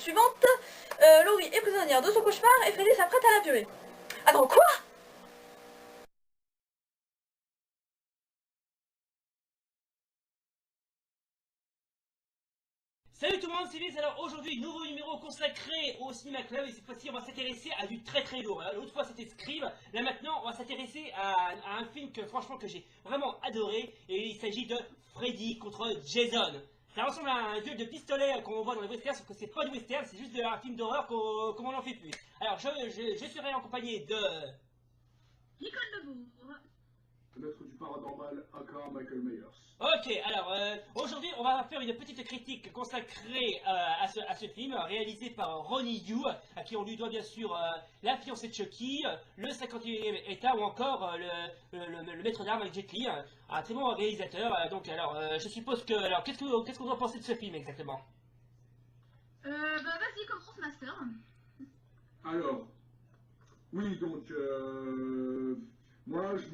suivante. Laurie est prisonnière de son cauchemar et Freddy s'apprête à la violer. Attends, quoi? Salut tout le monde, c'est Liz. Alors aujourd'hui, nouveau numéro consacré au Cinéma Club, et cette fois-ci on va s'intéresser à du très très lourd. L'autre fois c'était Scream, là maintenant on va s'intéresser à un film que franchement que j'ai vraiment adoré, et il s'agit de Freddy contre Jason. Ça ressemble à un jeu de pistolet qu'on voit dans les westerns, sauf que c'est pas du western, c'est juste un film d'horreur comme on n'en fait plus. Alors je serai accompagné de... Nicole Lebourg. Maître du paranormal, aka Michael Myers. Ok, alors aujourd'hui on va faire une petite critique consacrée à ce film, réalisé par Ronnie Yu, à qui on lui doit bien sûr La fiancée de Chucky, le 51e état ou encore le maître d'armes avec Jet Li, un très bon réalisateur. Donc alors je suppose que... Alors qu'est-ce que vous en pensez de ce film exactement? Bah vas-y, commence Master. Alors, oui, donc, moi, je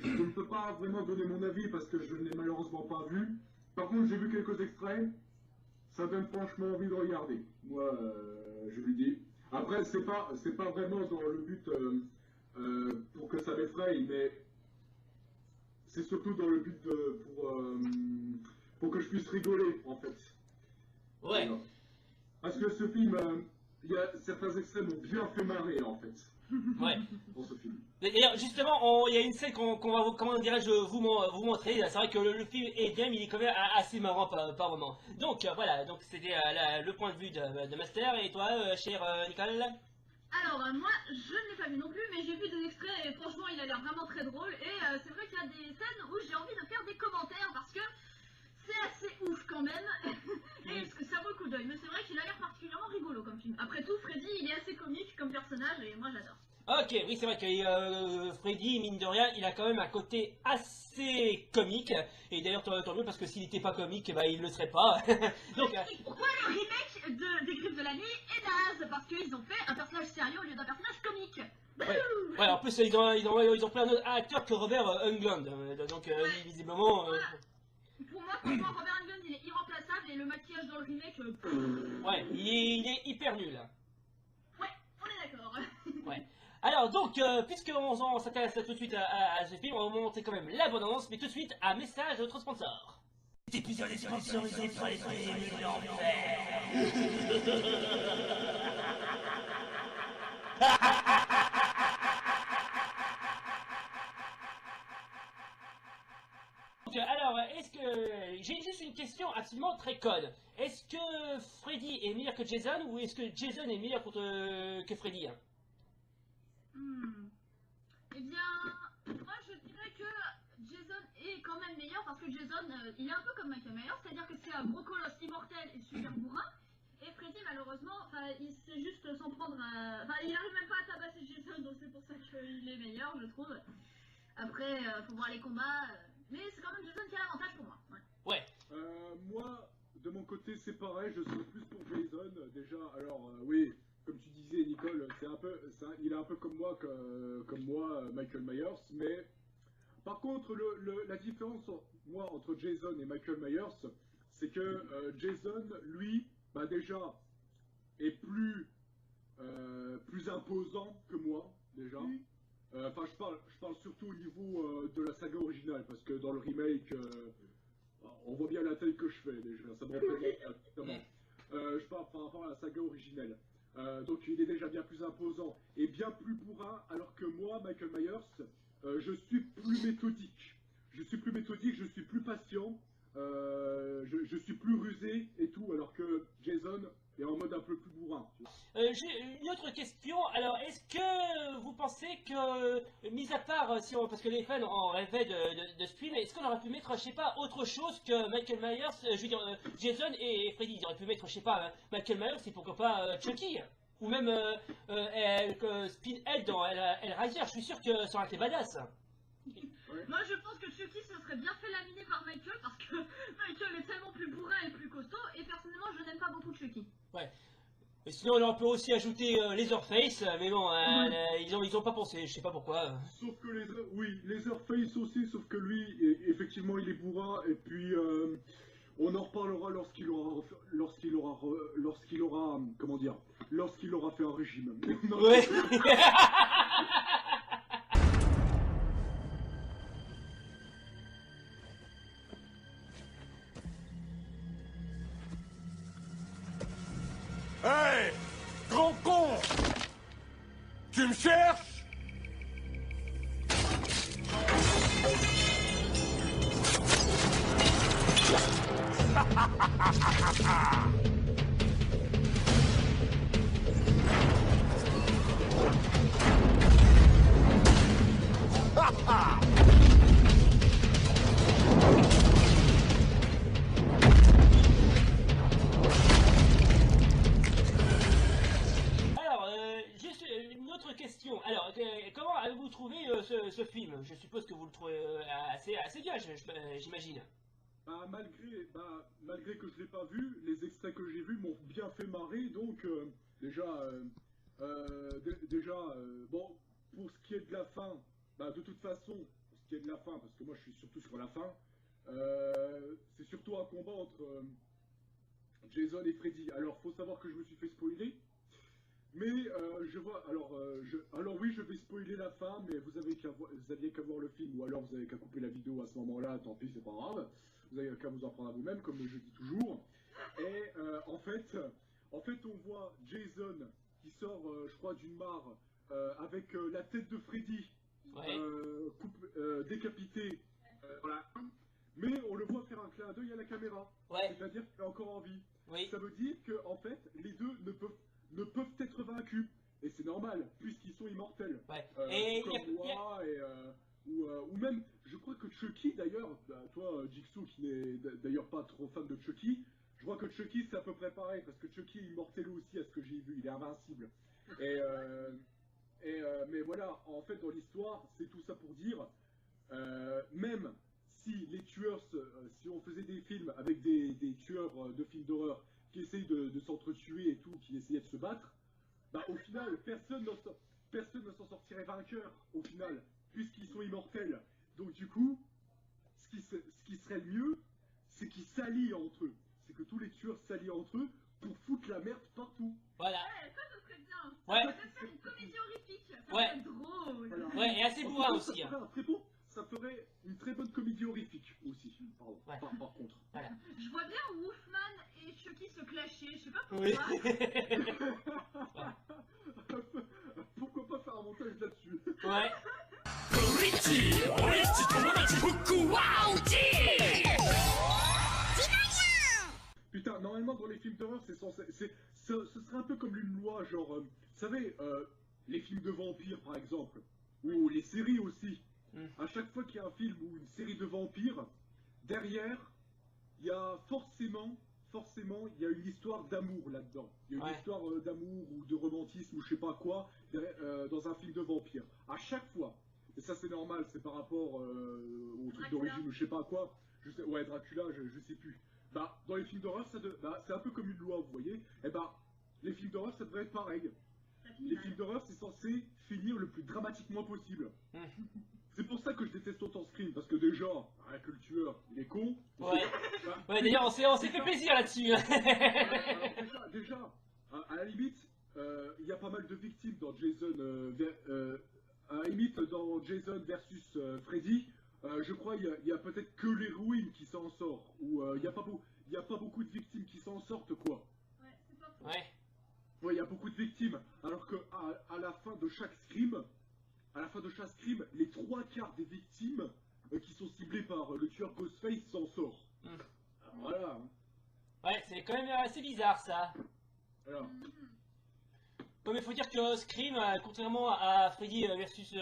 ne peux pas vraiment donner mon avis parce que je ne l'ai malheureusement pas vu. Par contre, j'ai vu quelques extraits. Ça donne franchement envie de regarder. Moi, je lui dis. Après, c'est pas vraiment dans le but pour que ça m'effraie, mais c'est surtout dans le but pour que je puisse rigoler, en fait. Ouais. Alors, parce que ce film, il y a certains extraits m'ont bien fait marrer, en fait, Ouais. dans ce film. D'ailleurs, justement, il y a une scène qu'on va, comment dirais-je, vous montrer. C'est vrai que le film est bien, mais il est quand même assez marrant par moment. Donc voilà, donc c'était le point de vue de Master. Et toi, cher Nicole? Alors, moi, je ne l'ai pas vu non plus, mais j'ai vu des extraits et franchement, il a l'air vraiment très drôle. Et c'est vrai qu'il y a des scènes où j'ai envie de faire des commentaires parce que c'est assez ouf quand même. Et parce que ça vaut le coup d'œil. Mais c'est vrai qu'il a l'air particulièrement rigolo comme film. Après tout, Freddy, il est assez comique comme personnage et moi j'adore. Ok, oui, c'est vrai que Freddy, mine de rien, il a quand même un côté assez comique. Et d'ailleurs, tant mieux, parce que s'il n'était pas comique, bah, il ne le serait pas. Donc, Pourquoi le remake des Griffes de la Nuit est naze? Parce qu'ils ont fait un personnage sérieux au lieu d'un personnage comique. ouais, en plus, ils ont pris un autre acteur que Robert Englund. Donc, visiblement... Pour moi, franchement, Robert Englund, il est irremplaçable et le maquillage dans le remake... ouais, il est hyper nul. Ouais, on est d'accord. Ouais. Alors donc, puisqu'on s'intéresse tout de suite à ce film, on va montrer quand même la bande-annonce, mais tout de suite un message de notre sponsor. Cet épisode est sponsorisé par les prévenus de l'enfer. Donc, alors, est-ce que... J'ai juste une question absolument très conne. Est-ce que Freddy est meilleur que Jason, ou est-ce que Jason est meilleur que Freddy, hein? Eh bien, moi je dirais que Jason est quand même meilleur parce que Jason, il est un peu comme Michael Myers, c'est-à-dire que c'est un gros colosse immortel et super bourrin. Et Freddy, malheureusement, il sait juste s'en prendre à... Enfin, il arrive même pas à tabasser Jason, donc c'est pour ça qu'il est meilleur, je trouve. Après, faut voir les combats, mais c'est quand même Jason qui a l'avantage pour moi. Ouais. Moi, de mon côté, c'est pareil, je suis plus pour Jason. Déjà, alors, oui, comme tu disais, Nicole, il est un peu comme moi, Michael Myers, mais par contre, la différence, moi, entre Jason et Michael Myers, c'est que Jason, lui, bah déjà, est plus imposant que moi, déjà. Enfin, je parle surtout au niveau de la saga originale, parce que dans le remake, on voit bien la taille que je fais déjà, ça me représente exactement. Je parle par rapport à la saga originelle. Donc il est déjà bien plus imposant et bien plus bourrin, alors que moi, Michael Myers, je suis plus méthodique. Je suis plus méthodique, je suis plus patient, je suis plus rusé et tout, alors que Jason est en mode un peu plus bourrin. J'ai une autre question. Alors, est-ce que vous pensez que, mis à part, parce que les fans en rêvaient de ce film, est-ce qu'on aurait pu mettre, je sais pas, autre chose que Michael Myers, je veux dire, Jason et Freddy? Ils auraient pu mettre, je sais pas, Michael Myers et pourquoi pas Chucky? Ou même Spinhead dans Hellraiser, je suis sûr que ça aurait été badass. Moi je pense que Chucky se serait bien fait laminer par Michael parce que Michael est tellement plus bourrin et plus costaud et personnellement je n'aime pas beaucoup Chucky. Ouais. Et sinon, on peut aussi ajouter Leatherface, mais bon, ils ont pas pensé, je sais pas pourquoi. Sauf que Leatherface aussi, sauf que lui, effectivement, il est bourrin, et puis, On en reparlera lorsqu'il aura fait un régime. Non, Ouais. Hey, grand con! Tu me cherches? Alors, juste une autre question. Alors, comment avez-vous trouvé ce film? Je suppose que vous le trouvez assez bien, j'imagine. Malgré que je l'ai pas vu, les extraits que j'ai vus m'ont bien fait marrer, donc bon, pour ce qui est de la fin, de toute façon, pour ce qui est de la fin, parce que moi je suis surtout sur la fin, c'est surtout un combat entre Jason et Freddy. Alors, faut savoir que je me suis fait spoiler, mais je vois, alors oui, je vais spoiler la fin, mais vous aviez qu'à voir le film, ou alors vous avez qu'à couper la vidéo à ce moment-là, tant pis, c'est pas grave. Vous avez qu'à vous en prendre à vous-même, comme je dis toujours. Et en fait, on voit Jason qui sort, je crois, d'une mare avec la tête de Freddy Ouais. décapitée. Voilà. Mais on le voit faire un clin d'œil à la caméra. Ouais. C'est-à-dire qu'il est encore en vie. Oui. Ça veut dire que, en fait, les deux ne peuvent être vaincus. Et c'est normal, puisqu'ils sont immortels. Ouais. Comme moi, ou même, je crois que Chucky, d'ailleurs, toi, Jigsaw, qui n'est d'ailleurs pas trop fan de Chucky, je crois que Chucky, c'est à peu près pareil, parce que Chucky est immortel aussi, à ce que j'ai vu, il est invincible. Mais voilà, en fait, dans l'histoire, c'est tout ça pour dire, même si les tueurs, si on faisait des films avec des tueurs de films d'horreur qui essayent de s'entretuer et tout, qui essayaient de se battre, au final, personne ne s'en sortirait vainqueur, au final, puisqu'ils sont immortels. Donc du coup, ce qui serait le mieux, c'est qu'ils s'allient entre eux. C'est que tous les tueurs s'allient entre eux pour foutre la merde partout. Voilà. Ouais, ça ce serait bien. Ouais. Ça peut faire une comédie horrifique. Ça Ouais. serait drôle. Voilà. Ouais, et assez En tout bourrin cas, aussi. Hein. ça ferait une très bonne comédie horrifique aussi. Pardon. Ouais. Par contre. Voilà. Je vois bien Wolfman et Chucky se clasher. Je sais pas pourquoi. Oui. Pourquoi pas faire un montage là-dessus? Ouais. Putain, normalement dans les films d'horreur, ce serait un peu comme une loi, genre, vous savez, les films de vampires par exemple, ou les séries aussi. À chaque fois qu'il y a un film ou une série de vampires, derrière, il y a forcément, il y a une histoire d'amour là-dedans. Il y a une histoire d'amour ou de romantisme ou je sais pas quoi dans un film de vampires. À chaque fois. Et ça c'est normal, c'est par rapport au truc d'origine ou je sais pas quoi. Ouais, Dracula, je sais plus. Dans les films d'horreur, c'est un peu comme une loi, vous voyez. Et les films d'horreur, ça devrait être pareil. Les films d'horreur, c'est censé finir le plus dramatiquement possible. C'est pour ça que je déteste autant Scream, parce que déjà, rien que le tueur, il est con. Ouais. Ouais, d'ailleurs, on s'est fait plaisir là-dessus. Alors, déjà, à la limite, il y a pas mal de victimes dans Jason, à la limite, dans Jason versus Freddy. Je crois qu'il y a peut-être que l'héroïne qui s'en sort, ou il n'y a pas beaucoup de victimes qui s'en sortent, quoi. Ouais, c'est pas faux. Ouais. Ouais, il y a beaucoup de victimes, alors que à la fin de chaque scream, les 3/4 des victimes qui sont ciblées par le tueur Ghostface s'en sort. Voilà. Ouais, c'est quand même assez bizarre ça. Voilà. Ouais, mais faut dire que Scream, contrairement à Freddy versus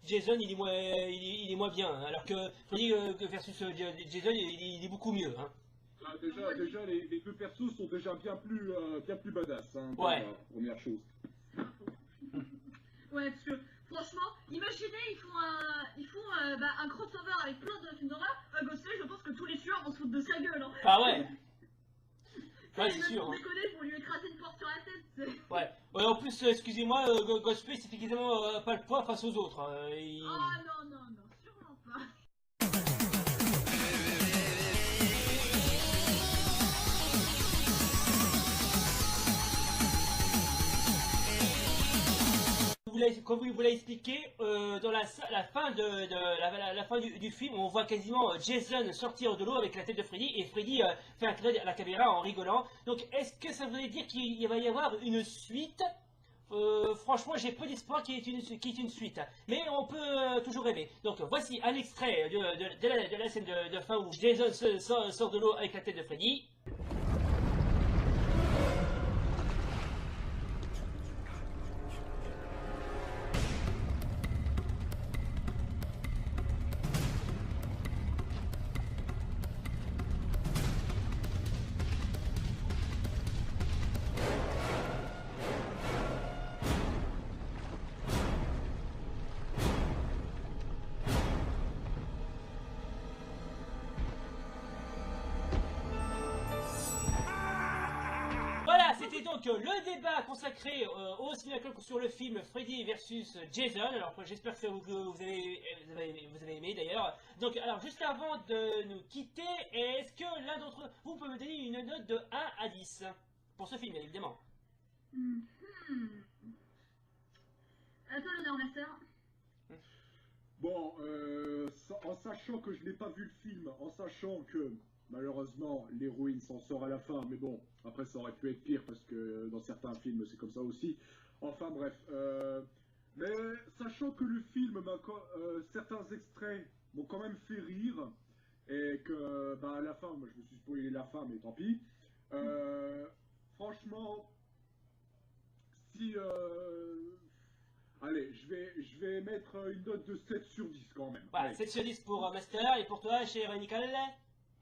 Jason, il est moins bien. Alors que Freddy versus Jason, il est beaucoup mieux. Hein. Déjà les deux persos sont déjà bien plus badass. Hein, Ouais. Première chose. Ouais, parce que franchement, imaginez, ils font un crossover avec plein de films d'horreur. Ghostface, je pense que tous les tueurs vont se foutre de sa gueule. Hein. Ah ouais. Ouais, Et c'est même sûr. pour Hein. déconner, pour lui écraser une porte sur la tête. Ouais. Ouais, en plus, excusez-moi, Ghostface, c'est effectivement pas le poids face aux autres. Hein. Ah non, sûrement pas. vous l'avez expliqué, dans la fin, la fin du film, on voit quasiment Jason sortir de l'eau avec la tête de Freddy, et Freddy fait un clin d'œil à la caméra en rigolant. Donc est-ce que ça voudrait dire qu'il va y avoir une suite? Franchement, j'ai peu d'espoir qu'il y ait une suite, mais on peut toujours rêver. Donc voici un extrait de la scène de fin où Jason sort de l'eau avec la tête de Freddy. Voilà, c'était donc le débat consacré au Cinéma Club sur le film Freddy versus Jason. Alors j'espère que vous avez aimé d'ailleurs. Donc alors juste avant de nous quitter, est-ce que l'un d'entre vous peut me donner une note de 1 à 10 pour ce film, bien évidemment? À toi l'honneur, master. Bon, en sachant que je n'ai pas vu le film, en sachant que malheureusement l'héroïne s'en sort à la fin, mais bon, après ça aurait pu être pire parce que dans certains films c'est comme ça aussi. Enfin bref, mais sachant que le film certains extraits m'ont quand même fait rire et que bah à la fin, moi je me suis spoilé la fin, mais tant pis. Franchement, si allez, je vais mettre une note de 7 sur 10 quand même. Voilà, Allez. 7 sur 10 pour Master, et pour toi, cher Nicole?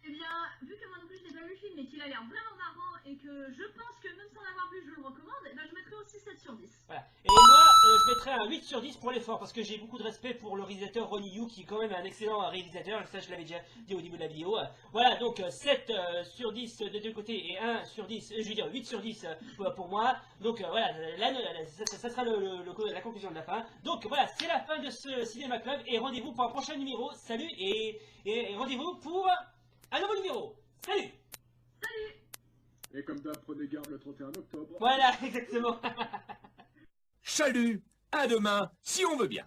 Eh bien, vu que moi non plus je n'ai pas vu le film et qu'il a l'air vraiment marrant et que je pense que même sans l'avoir vu je le recommande, eh ben, je mettrai aussi 7 sur 10. Voilà. Et moi, je mettrais un 8 sur 10 pour l'effort, parce que j'ai beaucoup de respect pour le réalisateur Ronnie Yu, qui est quand même un excellent réalisateur, ça je l'avais déjà dit au début de la vidéo. Voilà, donc 7 sur 10 des deux côtés, et 1 sur 10, je veux dire 8 sur 10 pour moi. Donc voilà, ça sera la conclusion de la fin. Donc voilà, c'est la fin de ce Cinéma Club, et rendez-vous pour un prochain numéro. Salut, et rendez-vous pour un nouveau numéro. Salut! Et comme d'hab, prenez garde le 31 octobre. Voilà, exactement. Chalut, à demain, si on veut bien.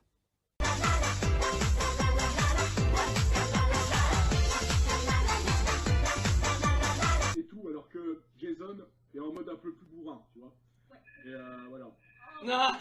Et tout, alors que Jason est en mode un peu plus bourrin, tu vois. Ouais. Et voilà. Non.